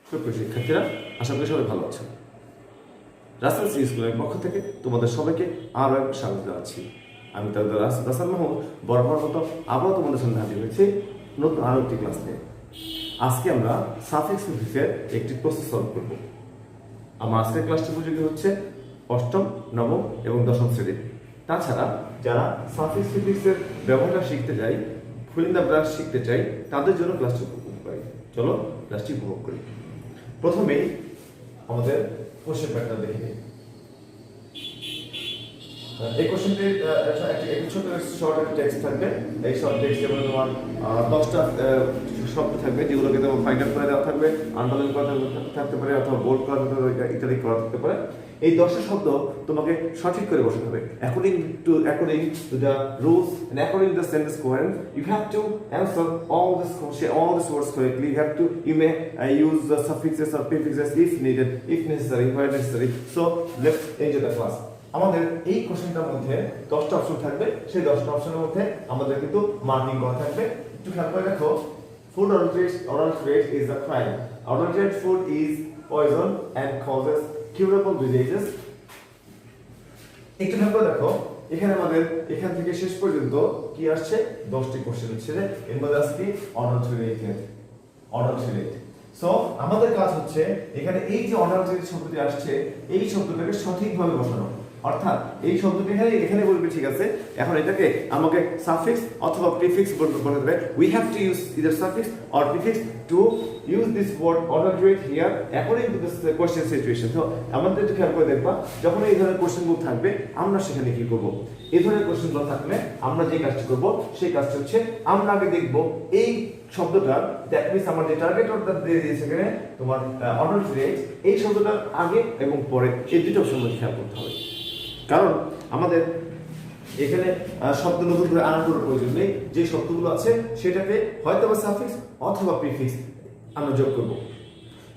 সুপ্রিয় শিক্ষার্থীরা, আশা করি সবাই ভালো আছেন। রাসেল সি স্কুলের পক্ষ থেকে তোমাদের সবাইকে আরও একবার স্বাগত জানাচ্ছি। আমি তাদের রাসেল মাহমুদ বরাবর মতো আবারও তোমাদের সামনে হাজির হয়েছি নতুন আরও একটি ক্লাস নিয়ে। আজকে আমরা সাফিক্স প্রিফিক্সের একটি প্রসেস সলভ করব। আমার আজকের ক্লাসটি উপযোগী হচ্ছে অষ্টম, নবম এবং দশম শ্রেণীর। তাছাড়া যারা সাফিক্স প্রিফিক্সের ব্যবহারটা শিখতে চাই, ফিল ইন দ্য ব্ল্যাঙ্কস শিখতে চাই, তাদের জন্য ক্লাসটি উপকারী। চলো ক্লাসটি উপভোগ করি। প্রথমেই আমাদের কোশ্চেন প্যাটার্ন দেখে নিই। এই কোশ্চেনটির একটি ছোট শর্ট টেক্সট থাকবে। এই শর্ট টেক্সট যেমন তোমার 10টা শব্দ থাকবে, যেগুলোকে তোমার ফাইন্ড আউট করে দেওয়া থাকবে, আন্ডারলাইন করা থাকতে পারে, অথবা বোল্ড করা ইত্যাদি করা থাকতে পারে। এই 10টা শব্দ তোমাকে সঠিক করে বসাতে হবে according to the rules and according to the sentence coherence. You have to answer all these words correctly. You may use the suffixes or prefixes if needed, if necessary, where necessary. So let's enjoy the class. আমাদের এই কোশ্চেনটার মধ্যে 10টা option থাকবে। সেই 10টা অপশনের মধ্যে আমাদের কিন্তু মার্কিং করা থাকবে। একটু খেয়াল করে দেখো। Food adulterate is a crime. Adulterated food is poison and causes curable diseases. একটু খেয়াল করে দেখো, এখানে আমাদের এখান থেকে শেষ পর্যন্ত কি আসছে, 10টি কোশ্চেন হচ্ছে। এর মধ্যে আসছে adulterate. সো আমাদের কাজ হচ্ছে এখানে এই যে adulterate শব্দটি আসছে, এই শব্দটাকে সঠিকভাবে বসানো। অর্থাৎ এই শব্দটি এখানে বলবে, ঠিক আছে, এখন এটাকে আমাকে সাফিক্স অথবা প্রিফিক্স বলতে হবে। We have to use either suffix or prefix to use this word adulterate here according to the question situation. তো আমাদের একটু খেয়াল করে দেখবা, যখন এই ধরনের কোশ্চেনগুলো থাকবে আমরা সেখানে কি করব। এই ধরনের কোশ্চেনগুলো থাকলে আমরা যে কাজটি করব সেই কাজটি হচ্ছে আমরা আগে দেখব এই শব্দটা, দ্যাট মিন্স আমার যে টার্গেট অর্ডার দিয়ে দিয়েছে এখানে তোমার adulterate, এই শব্দটার আগে এবং পরে এই দুটো অপশন খেয়াল করতে হবে। কারণ আমাদের এখানে শব্দ নতুন করে আনার কোনো প্রয়োজন নেই। যে শব্দগুলো আছে সেটাকে হয়তো বা সাফিক্স অথবা প্রিফিক্স আমরা যোগ করব,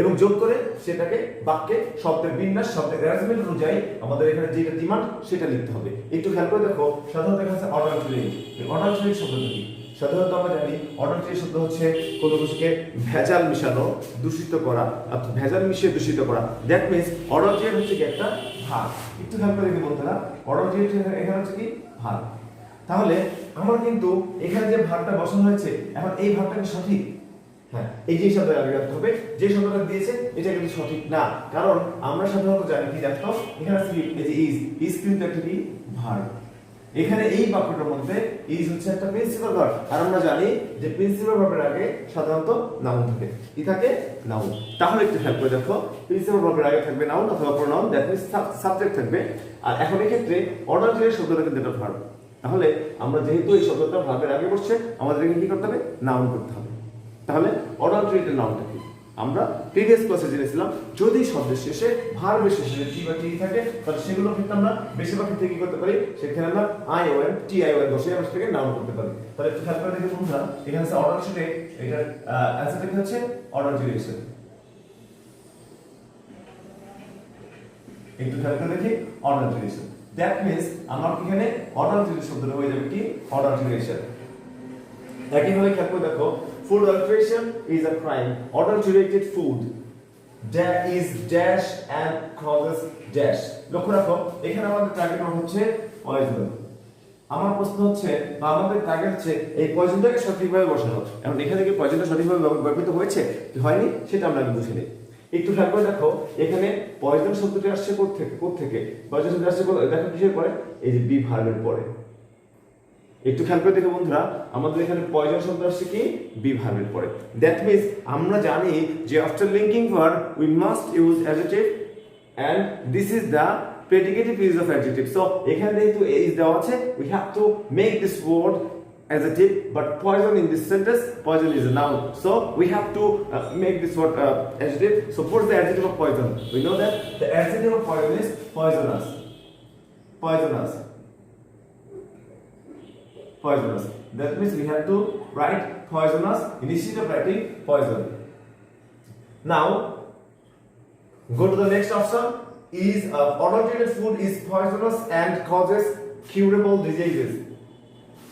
এবং যোগ করে সেটাকে বাক্যে শব্দের বিন্যাস, শব্দের অ্যারেঞ্জমেন্ট অনুযায়ী আমাদের এখানে যেটা ডিমান্ড সেটা লিখতে হবে। একটু খেয়াল করে দেখো, সাধারণত দেখা যাচ্ছে adulterate শব্দটা কি। সাধারণত আমরা জানি adulterate শব্দ হচ্ছে কোনো কিছুকে ভেজাল মিশানো, দূষিত করা, অর্থাৎ ভেজাল মিশিয়ে দূষিত করা। দ্যাট মিন্স adulterate হচ্ছে কি একটা ভাগ। একটু খেয়াল করে দেখি বন্ধুরা, adulterate এখানে হচ্ছে কি ভাগ। তাহলে আমার কিন্তু এখানে যে ভাগটা বসানো হয়েছে, এখন এই ভাগটা কি সঠিক? হ্যাঁ, এই যে শব্দটা আগে রাখতে হবে, যে শব্দটা দিয়েছে এটা কিন্তু সঠিক না। কারণ আমরা সাধারণত জানি কি, দেখো এখানে এই যে ইজ কিন্তু একটা কি ভার্ব। এখানে এই বাক্যটার মধ্যে ইজ হচ্ছে একটা প্রিন্সিপাল ভার্ব, আর আমরা জানি যে প্রিন্সিপাল ভার্বের আগে সাধারণত নাউন থাকে। কি থাকে? নাউন। তাহলে একটু খেয়াল করে দেখো, প্রিন্সিপাল ভার্বের আগে থাকবে নাউন অথবা প্রোনাউন, দ্যাট মিন্স সাবজেক্ট থাকবে। আর এখন এই ক্ষেত্রে adulterate শব্দটা কিন্তু একটা ভার্ব। তাহলে আমরা যেহেতু এই শব্দটা ভার্বের আগে বসছে, আমাদের এখানে কি করতে হবে? নাউন করতে হবে। তাহলে adulterate এর নাউনটা কি? আমরা প্রিভিয়াস ক্লাসে জেনেছিলাম, যদি শব্দের শেষে ভার্বের শেষে টি বা টি থাকে, তাহলে সেগুলো ক্ষেত্রে আমরা বেশিরভাগ ক্ষেত্রে কি করতে পারি, সেখানে আমরা ion টি ion বসে আমরা সেটাকে নাউন করতে পারি। তাহলে একটু খেয়াল করে দেখে বন্ধুরা, এখানে আছে adulterate, এটার অ্যানসারটা কি হচ্ছে? adulteration। একটু খেয়াল করে দেখি, adulteration। দ্যাট মিন্স আমার এখানে adulterate শব্দটা হয়ে যাবে কি? adulteration। একইভাবে খেয়াল করে দেখো, food adulteration is a crime. Adulterated food is dash and causes dash. লক্ষ্য রাখো, এখানে আমাদের টার্গেট হচ্ছে পয়জন। আমার প্রশ্ন হচ্ছে, বা আমাদের টার্গেট হচ্ছে এই পয়জনটাকে সঠিকভাবে বসানো। এখন এখানে কি পয়জনটা সঠিকভাবে ব্যবহৃত হয়েছে কি হয়নি সেটা আমরা বুঝে নিই। একটু খেয়াল করে দেখো, এখানে পয়জন শব্দটি আসছে কোত্থেকে? পয়জন শব্দটি আসছে দেখো কিসের পরে? এই যে বি ভার্বের পরে। একটু খেয়াল করে দেখো বন্ধুরা, আমাদের এখানে পয়জন শব্দ আসছে কি? বি ভার্বের পরে। দ্যাট মিন্স আমরা জানি যে after linking verb we must use adjective, and this is the predicative use of adjective. So এখানে যেহেতু ইজ দেওয়া আছে, we have to make this word adjective, but poison in this sentence, poison is a noun, so we have to make this word adjective. So what's the adjective of poison? We know that the adjective of poison is poisonous. That means we have to write poisonous instead of writing poison. Now go to the next option. Adulterated food is poisonous and causes curable diseases.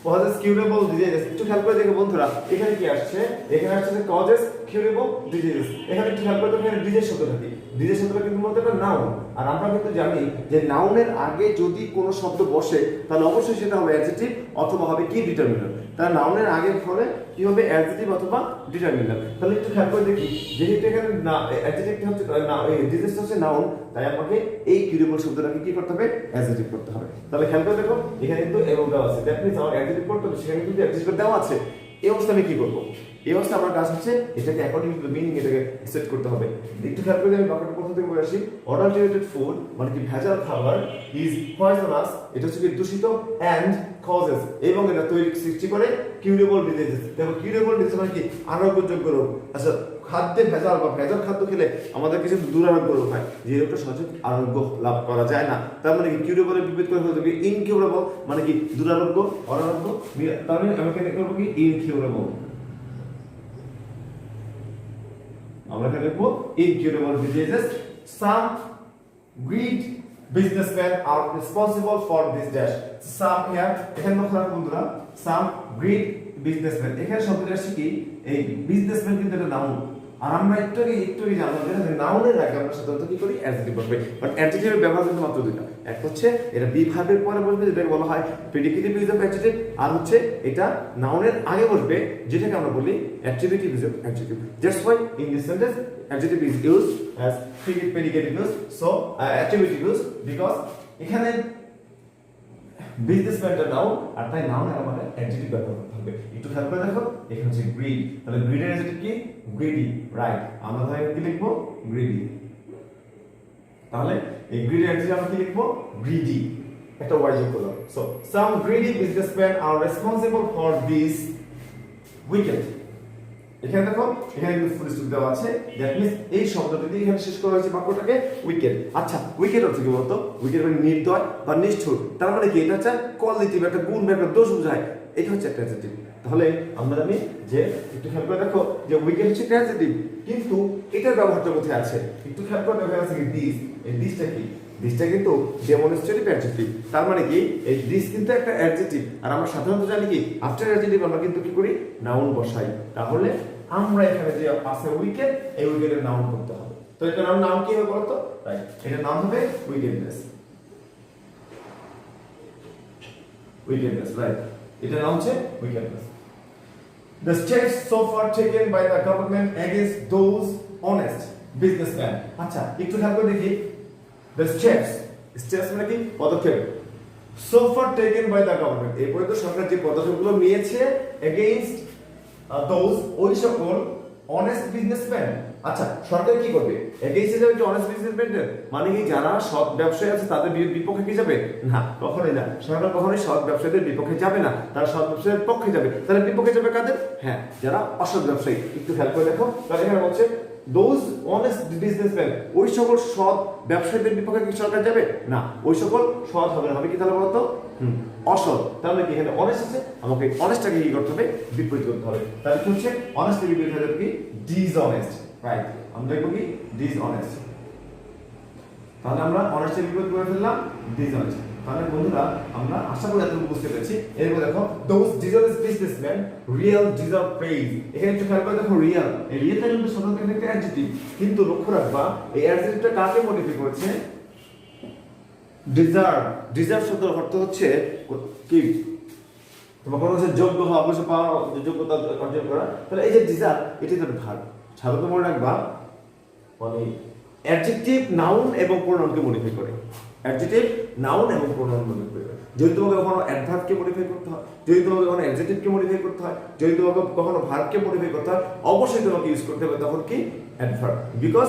causes curable diseases একটু খেয়াল করে দেখো বন্ধুরা এখানে কি আসছে এখানে আসছে যে causes curable diseases এখানে একটু খেয়াল করে দেখো এখানে ডিজিজ শব্দ থাকে ডিজিজ শব্দটা কিন্তু বলতে একটা নাউন আর আমরা কিন্তু জানি যে নাউনের আগে যদি কোনো শব্দ বসে তাহলে অবশ্যই সেটা হবে অ্যাডজেক্টিভ অথবা হবে কি ডিটারমিনার তার নাউনের আগে ফলে কি হবে অ্যাডজেক্টিভ অথবা ডিটারমিনার তাহলে একটু খেয়াল করে দেখি যেহেতু এখানে না অ্যাডজেক্টিভ হচ্ছে না এই ডিজিজ হচ্ছে নাউন তাই আমাকে এই কিউরেবল শব্দটাকে কি করতে হবে অ্যাডজেক্টিভ করতে হবে তাহলে খেয়াল করে দেখো এখানে কিন্তু এবং দেওয়া আছে দ্যাট মিন্স আমার অ্যাডজেক্টিভ করতে হবে সেখানে কিন্তু অ্যাডজেক্টিভ দেওয়া আছে এই অবস্থা আমি কি করব এই অবস্থা আমার কাজ হচ্ছে এটাকে অ্যাকর্ডিং টু দ্য মিনিং এটাকে সেট করতে হবে একটু খেয়াল করে আমি বাক্যটা প্রথম থেকে বলে আসি অডাল্টারেটেড ফুড মানে কি ভেজাল খাবার ইজ পয়জনাস এটা হচ্ছে কি দূষিত এন্ড কজেস এবং এটা তৈরি সৃষ্টি করে কিউরেবল ডিজিজ দেখো কিউরেবল ডিজিজ মানে কি আরোগ্যযোগ্য রোগ আচ্ছা খাদ্যে ভেজাল বা ভেজাল খাদ্য খেলে আমাদের কিছু দুরারোগ্য রোগ হয় যে রোগটা সহজে আরোগ্য লাভ করা যায় না তার মানে কি কিউরেবলের বিপরীত করে হতে হবে ইনকিউরেবল মানে কি দুরারোগ্য অনারোগ্য তার মানে আমি এখানে করব কি ইনকিউরেবল আমরা এখানে লিখব incurable diseases some great businessmen are responsible for this dash some here এখানে লক্ষ্য রাখুন বন্ধুরা some great businessmen এখানে শব্দটা আসছে কি এই বিজনেসম্যান কিন্তু এটা নাউন আর আমরা একটু জানলাম যে নাউনের আগে আমরা সাধারণত কি করি অ্যাডজেক্টিভ বসবে বাট অ্যাডজেক্টিভের ব্যবহার কিন্তু মাত্র দুইটা এক হচ্ছে এটা বি ভার্বের পরে বসবে যেটাকে বলা হয় প্রেডিকেটিভ ইউজ অফ অ্যাডজেক্টিভ আর হচ্ছে এটা নাউনের আগে বসবে যেটাকে আমরা বলি attributive use of adjective that's why in this sentence adjective is used as predicative use so attributive use because এখানে বিজনেসম্যানটা নাউন আর তাই নাউনের আমাদের অ্যাডজেক্টিভ ব্যবহার করতে হবে একটু খেয়াল করে দেখো এখানে হচ্ছে গ্রিড তাহলে গ্রিডের অ্যাডজেক্টিভ কি গ্রিডি রাইট আমরা তাহলে কি লিখবো গ্রিডি তাহলে এই গ্রিডের অ্যাডজেক্টিভ আমরা কি লিখবো গ্রিডি একটা ওয়াই যোগ করলাম so some greedy businessman are responsible for this wicked এখানে দেখো এখানে কিন্তু ফুল স্টপ দেওয়া আছে দ্যাট মিন্স এই শব্দটি দিয়ে এখানে শেষ করা হয়েছে বাক্যটাকে উইকেট আচ্ছা উইকেট অর্থ কি বলতো উইকেট মানে নির্দয় বা নিষ্ঠুর তার মানে কি এটা হচ্ছে কোয়ালিটি একটা গুণ বা একটা দোষ বোঝায় এটা হচ্ছে একটা অ্যাডজেক্টিভ তাহলে আমরা জানি যে একটু খেয়াল করে দেখো যে উইকেট হচ্ছে একটা অ্যাডজেক্টিভ কিন্তু এটার ব্যবহারটা কোথায় আছে একটু খেয়াল করে দেখা যাচ্ছে কি দিস এই দিসটা কি দিসটা কিন্তু ডেমনস্ট্রেটিভ অ্যাডজেক্টিভ তার মানে কি এই দিস কিন্তু একটা অ্যাডজেক্টিভ আর আমরা সাধারণত জানি কি আফটার অ্যাডজেক্টিভ আমরা কিন্তু কি করি নাউন বসাই তাহলে আমরা এখানে যে আছে উইকেট এই উইকেটের নাউন করতে হবে তো এটার নাম কি হবে বলতো রাইট এটার নাম হবে উইকেটনেস রাইট এটার নাম হচ্ছে উইকেটনেস The steps so far taken by the government against those honest businessmen আচ্ছা একটু খেয়াল করে দেখি the steps মানে কি পদক্ষেপ so far taken by the government এই পর্যন্ত সরকার যে পদক্ষেপগুলো নিয়েছে against those ওই সকল অনেস্ট বিজনেসম্যান আচ্ছা সরকার কি করবে এগেইনস্ট যাবে যে অনেস্ট বিজনেসম্যান মানে কি যারা সৎ ব্যবসায়ী আছে তাদের বিপক্ষে কি যাবে না কখনোই না সরকার কখনোই সৎ ব্যবসায়ীদের বিপক্ষে যাবে না তারা সৎ ব্যবসায়ীদের পক্ষে যাবে তাহলে বিপক্ষে যাবে কাদের হ্যাঁ যারা অসৎ ব্যবসায়ী একটু খেয়াল করে দেখো তাহলে এখানে বলছে those honest businessmen ওই সকল সৎ ব্যবসায়ীদের বিপক্ষে কি সরকার যাবে না ওই সকল সৎ হবে না হবে কি তাহলে বলতো অসৎ তাহলে কি এখানে অনেস্ট আছে আমাকে অনেস্টটাকে কি করতে হবে বিপরীত করতে হবে তাহলে কি হচ্ছে অনেস্টের বিপরীত হয়ে যাবে কি ডিসঅনেস্ট রাইট আমরা দেখব কি ডিসঅনেস্ট তাহলে আমরা অনেস্টের বিপরীত করে ফেললাম ডিসঅনেস্ট তাহলে বন্ধুরা আমরা আশা করি এতটুকু বুঝতে পেরেছি এরপর দেখো those dishonest businessmen real deserve praise এখানে একটু খেয়াল করে দেখো রিয়েল এই রিয়েলটা কিন্তু সাধারণত একটা অ্যাডজেক্টিভ কিন্তু লক্ষ্য রাখবা এই অ্যাডজেক্টিভটা কাকে মডিফাই করেছে ডিজার্ভ শব্দের অর্থ হচ্ছে কি তোমার কোনো হচ্ছে যোগ্য হওয়া অবশ্যই পাওয়া যোগ্যতা অর্জন করা তাহলে এই যে ডিজার্ভ এটি তো ভার্ব সাধারণত মনে রাখবা মানে অ্যাডজেক্টিভ নাউন এবং প্রোনাউনকে মডিফাই করে অ্যাডজেক্টিভ নাউন এবং প্রোনাউন মডিফাই করে যদি তোমাকে কখনো অ্যাডভার্বকে মডিফাই করতে হয় যদি তোমাকে কখনো অ্যাডজেক্টিভকে মডিফাই করতে হয় যদি তোমাকে কখনো ভার্বকে মডিফাই করতে হয় অবশ্যই তোমাকে ইউজ করতে হবে তখন কি অ্যাডভার্ব বিকজ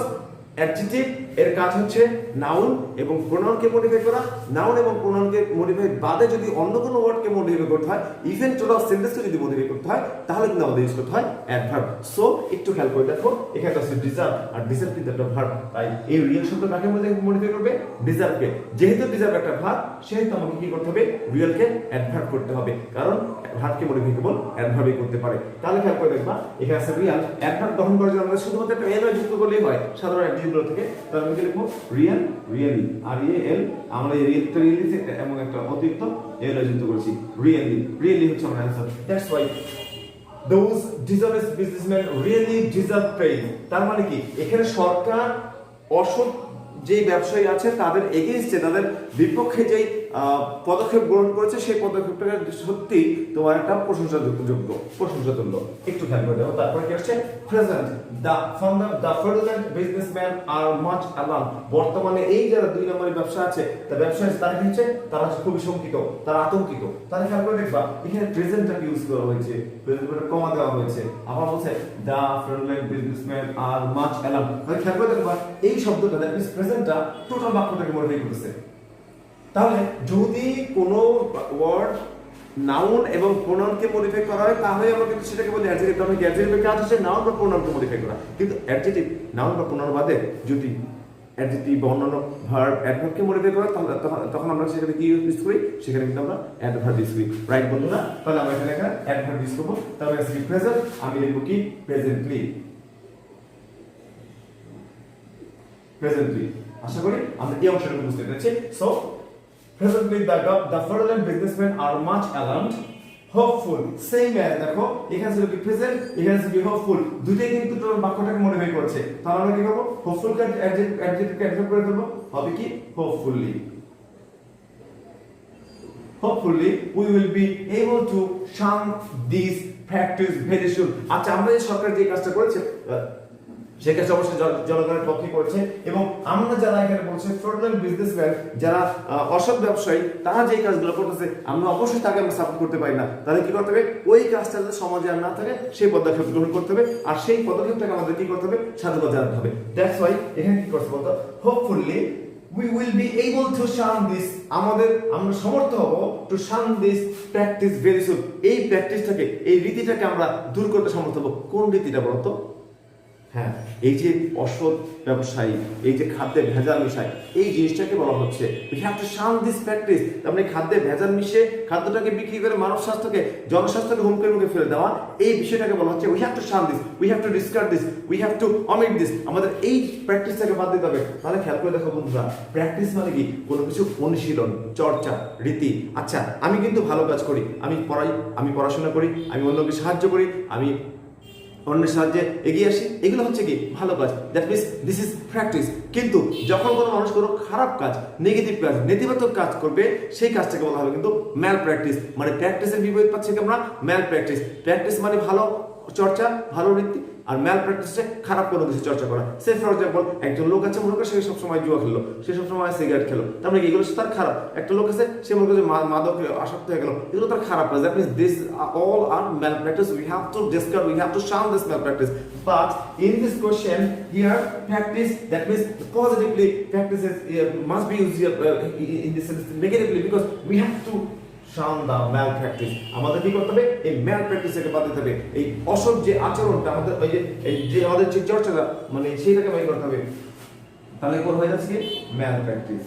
অ্যাডজেক্টিভ এর কাজ হচ্ছে নাউন এবং প্রোনাউনকে মডিফাই করা নাউন এবং প্রোনাউনকে মডিফাই বাদে যদি অন্য কোনো ওয়ার্ডকে মডিফাই করতে হয় ইভেন টোটাল সেন্টেন্সকে যদি মডিফাই করতে হয় তাহলে কিন্তু আমাদের ইউজ করতে হয় অ্যাডভার্ব সো একটু খেয়াল করে দেখো এখানে আছে ডিজার্ভ আর ডিজার্ভ কিন্তু একটা ভার্ব তাই এই রিয়েল শব্দ কাকে মডিফাই করবে ডিজার্ভকে যেহেতু ডিজার্ভ একটা ভার্ব সেহেতু আমাকে কি করতে হবে রিয়েলকে অ্যাডভার্ব করতে হবে কারণ ভার্বকে মডিফাই কেবল অ্যাডভার্বই করতে পারে তাহলে খেয়াল করে দেখবা এখানে আছে রিয়েল অ্যাডভার্ব গ্রহণ করার জন্য আমাদের শুধুমাত্র একটা এনও যুক্ত করলেই হয় সাধারণ অ্যাডজেক্টিভগুলো থেকে তার আমি কি লিখবো রিয়েল রিয়েলি আর এল আমরা এই রিয়েলটা রিয়েলি এবং একটা অতিরিক্ত এল যুক্ত করেছি রিয়েলি রিয়েলি হচ্ছে আমার answer that's why those dishonest businessmen really deserve praise তার মানে কি এখানে সরকার অসৎ যে ব্যবসায়ী আছে তাদের এগেইনস্টে তাদের বিপক্ষে যেই পদক্ষেপ গ্রহণ করেছে সেই পদক্ষেপটা সত্যি তোমার একটা প্রশংসাযোগ্য প্রশংসাতুল্য একটু খেয়াল করে দেখো তারপরে কি আসছে present the fraudulent businessmen are much alarmed বর্তমানে এই যারা দুই নম্বরের ব্যবসা আছে তার ব্যবসায়ী তারা কি হচ্ছে তারা খুবই শঙ্কিত তারা আতঙ্কিত তারা খেয়াল করে দেখবা এখানে প্রেজেন্টটা ইউজ করা হয়েছে প্রেজেন্টটা কমা দেওয়া হয়েছে আবার বলছে the fraudulent businessmen are much alarmed তাহলে খেয়াল করে দেখবা এই শব্দটা দ্যাট মিন্স প্রেজেন্টটা টোটাল বাক্যটাকে মডিফাই করতেছে তাহলে যদি কোনো ওয়ার্ড নাউন এবং প্রোনাউনকে মডিফাই করা হয় তাহলে আমরা কিন্তু সেটাকে বলি অ্যাডজেক্টিভ তাহলে অ্যাডজেক্টিভের কাজ হচ্ছে নাউন বা প্রোনাউনকে মডিফাই করা কিন্তু অ্যাডজেক্টিভ নাউন বা প্রোনাউন বাদে যদি অ্যাডজেক্টিভ বা অন্যান্য ভার্ব অ্যাডভার্বকে মডিফাই করা তখন আমরা সেখানে কি ইউজ করি সেখানে কিন্তু আমরা অ্যাডভার্ব ইউজ করি রাইট বন্ধুরা তাহলে আমরা এখানে অ্যাডভার্ব ইউজ করব তাহলে আসলে প্রেজেন্ট আমি লিখব কি প্রেজেন্টলি প্রেজেন্টলি আশা করি আমরা এই অংশটা বুঝতে পেরেছি so presently the fraudulent businessmen are much alarmed hopeful same as দেখো এখানে ছিল কি প্রেজেন্ট এখানে ছিল কি hopeful দুটোই কিন্তু টোটাল বাক্যটাকে মডিফাই করছে তাহলে আমরা কি করব hopeful কে অ্যাডজেক্টিভ কে অ্যাডভার্ব করে দেব হবে কি hopefully we will be able to shun this practice very soon আচ্ছা আমরা যে সরকার যে কাজটা করেছে সেই কাজটা অবশ্যই জনগণের পক্ষে করেছে এবং আমরা যারা এখানে বলছে ফ্রডুলেন্ট বিজনেসম্যান যারা অসৎ ব্যবসায়ী তারা যে কাজগুলো করতেছে আমরা অবশ্যই তাকে আমরা সাপোর্ট করতে পারি না তাহলে কি করতে হবে ওই কাজটা যদি সমাজে আর না থাকে সেই পদক্ষেপ গ্রহণ করতে হবে আর সেই পদক্ষেপটাকে আমাদের কি করতে হবে সাধুবাদ জানাতে হবে দ্যাটস ওয়াই এখানে কি করতে বলতো hopefully we will be able to shun this আমরা সমর্থ হব to shun this practice very soon এই প্র্যাকটিসটাকে এই রীতিটাকে আমরা দূর করতে সমর্থ হব কোন রীতিটা বলতো হ্যাঁ এই যে অসৎ ব্যবসায়ী এই যে খাদ্যে ভেজাল মিশায় এই জিনিসটাকে বলা হচ্ছে we have to shun this practice মানে খাদ্যে ভেজাল মিশে খাদ্যটাকে বিক্রি করে মানব স্বাস্থ্যকে জনস্বাস্থ্যকে হুমকির মুখে ফেলে দেওয়া এই বিষয়টাকে বলা হচ্ছে we have to shun this we have to discard this we have to omit this আমাদের এই প্র্যাকটিসটাকে বাদ দিতে হবে তাহলে খেয়াল করে দেখো বন্ধুরা প্র্যাকটিস মানে কি কোনো কিছু অনুশীলন চর্চা রীতি আচ্ছা আমি কিন্তু ভালো কাজ করি আমি পড়াই আমি পড়াশোনা করি আমি অন্যকে সাহায্য করি আমি অন্যের সাহায্যে এগিয়ে আসি এগুলো হচ্ছে কি ভালো কাজ that means this is practice কিন্তু যখন কোনো মানুষ কোনো খারাপ কাজ নেগেটিভ কাজ নেতিবাচক কাজ করবে সেই কাজটাকে বলা হবে কিন্তু ম্যাল প্র্যাকটিস মানে প্র্যাকটিসের বিপরীত পাচ্ছি কি আমরা ম্যাল প্র্যাকটিস প্র্যাকটিস মানে ভালো চর্চা ভালো রীতি আর ম্যাল প্র্যাকটিসে খারাপ কোনো কিছু চর্চা করা সে ফর এক্সাম্পল একজন লোক আছে মনে করে সে সবসময় জুয়া খেলো সে সবসময় সিগারেট খেলো তার মানে এগুলো তার খারাপ একটা লোক আছে সে মনে করে মাদক আসক্ত হয়ে গেল এগুলো তার খারাপ কাজ that means this all are malpractice we have to discuss we have to shun this malpractice but in this question here practice that means positively practices must be used in this sense negatively because we have to shun the malpractice আমাদের কি করতে হবে এই ম্যাল প্র্যাকটিসকে বাদ দিতে হবে এই অসৎ যে আচরণটা আমাদের ওই যে আমাদের যে চর্চাটা মানে সেইটাকে বাই করতে হবে তাহলে কোন হয়ে যাচ্ছে কি ম্যাল প্র্যাকটিস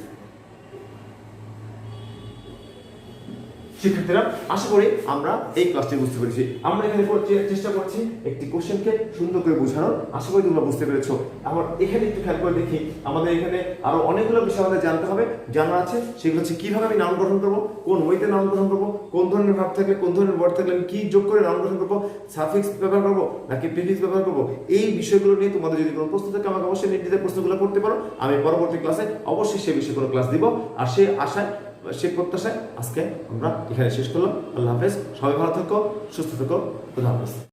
শিক্ষার্থীরা আশা করি আমরা এই ক্লাসটি বুঝতে পেরেছি আমরা এখানে চেষ্টা করছি একটি কোশ্চেনকে সুন্দর করে বোঝানোর আশা করি তোমরা বুঝতে পেরেছো আমার এখানে একটু খেয়াল করে দেখি আমাদের এখানে আরো অনেকগুলো বিষয় আমাদের জানতে হবে জানা আছে সেগুলো হচ্ছে কিভাবে আমি নাউন গঠন করবো কোন ওয়েতে নাউন গঠন করবো কোন ধরনের ভার্ব থাকলে কোন ধরনের ওয়ার্ড থাকলে আমি কি যোগ করে নাউন গঠন করবো সাফিক্স ব্যবহার করবো নাকি প্রিফিক্স ব্যবহার করবো এই বিষয়গুলো নিয়ে তোমাদের যদি কোনো প্রশ্ন থাকে আমাকে অবশ্যই নির্দিষ্ট প্রশ্নগুলো করতে পারো আমি পরবর্তী ক্লাসে অবশ্যই সেই বিষয়ে কোনো ক্লাস দিব আর সেই আশায় সেই প্রত্যাশায় আজকে আমরা এখানে শেষ করলাম আল্লাহ হাফেজ সবাই ভালো থাকো সুস্থ থাকো খুদা হাফেজ